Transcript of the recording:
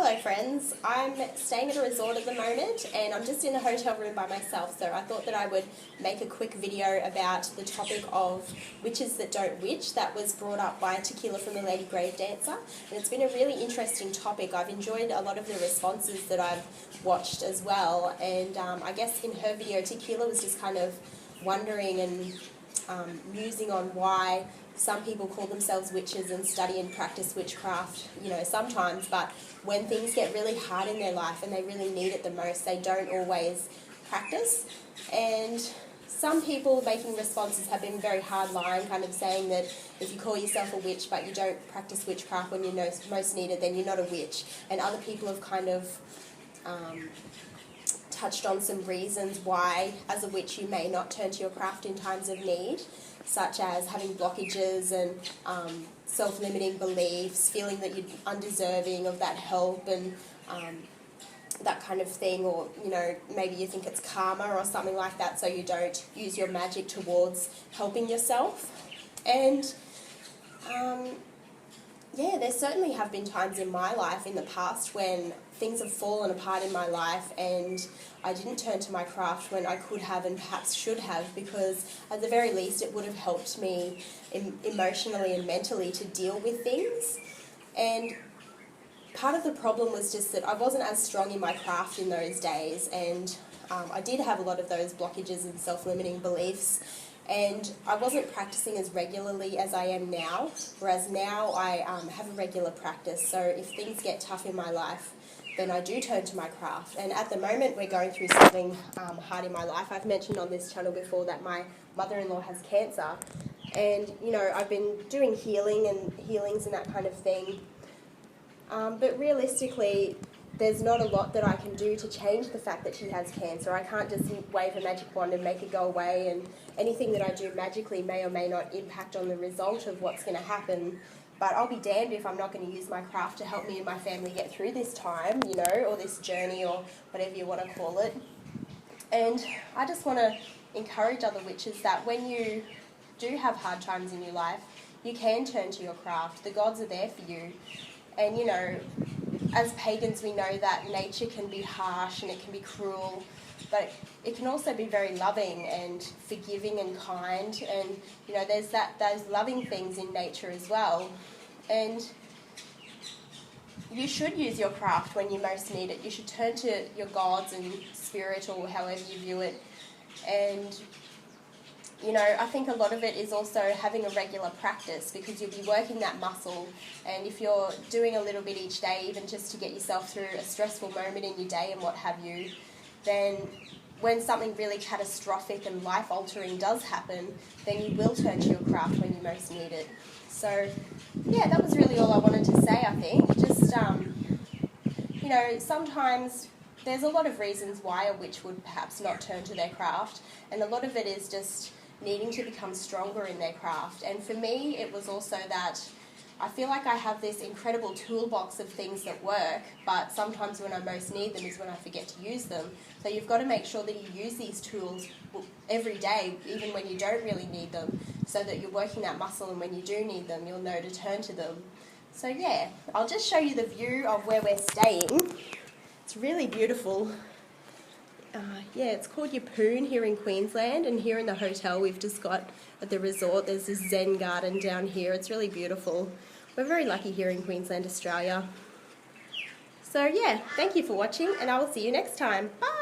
Hello friends, I'm staying at a resort at the moment and I'm just in a hotel room by myself, so I thought that I would make a quick video about the topic of witches that don't witch that was brought up by Tequila from the Lady Grave Dancer, and it's been a really interesting topic. I've enjoyed a lot of the responses that I've watched as well, and I guess in her video Tequila was just kind of wondering and musing on why some people call themselves witches and study and practice witchcraft, sometimes, but when things get really hard in their life and they really need it the most, they don't always practice. And some people making responses have been very hard-line, kind of saying that if you call yourself a witch but you don't practice witchcraft when you most need it, then you're not a witch. And other people have kind of touched on some reasons why, as a witch, you may not turn to your craft in times of need, such as having blockages and self-limiting beliefs, feeling that you're undeserving of that help and that kind of thing, or maybe you think it's karma or something like that, so you don't use your magic towards helping yourself. And there certainly have been times in my life in the past when things have fallen apart in my life and I didn't turn to my craft when I could have and perhaps should have, because at the very least it would have helped me emotionally and mentally to deal with things. And part of the problem was just that I wasn't as strong in my craft in those days, and I did have a lot of those blockages and self-limiting beliefs, and I wasn't practicing as regularly as I am now, whereas now I have a regular practice. So if things get tough in my life, then I do turn to my craft. And at the moment we're going through something hard in my life. I've mentioned on this channel before that my mother-in-law has cancer, and I've been doing healings and that kind of thing. But realistically, there's not a lot that I can do to change the fact that she has cancer. I can't just wave a magic wand and make it go away, and anything that I do magically may or may not impact on the result of what's going to happen. But I'll be damned if I'm not going to use my craft to help me and my family get through this time, or this journey, or whatever you want to call it. And I just want to encourage other witches that when you do have hard times in your life, you can turn to your craft. The gods are there for you. And, as pagans we know that nature can be harsh and it can be cruel, but it can also be very loving and forgiving and kind, and there's those loving things in nature as well. And you should use your craft when you most need it. You should turn to your gods and spirit, or however you view it. And I think a lot of it is also having a regular practice, because you'll be working that muscle, and if you're doing a little bit each day, even just to get yourself through a stressful moment in your day and what have you, then when something really catastrophic and life-altering does happen, then you will turn to your craft when you most need it. So, that was really all I wanted to say, I think. Just, sometimes there's a lot of reasons why a witch would perhaps not turn to their craft, and a lot of it is just needing to become stronger in their craft. And for me, it was also that I feel like I have this incredible toolbox of things that work, but sometimes when I most need them is when I forget to use them. So you've got to make sure that you use these tools every day, even when you don't really need them, so that you're working that muscle, and when you do need them, you'll know to turn to them. So I'll just show you the view of where we're staying. It's really beautiful. It's called Yeppoon here in Queensland, and here in the hotel we've just got at the resort, there's this Zen garden down here. It's really beautiful. We're very lucky here in Queensland, Australia. So thank you for watching, and I will see you next time. Bye!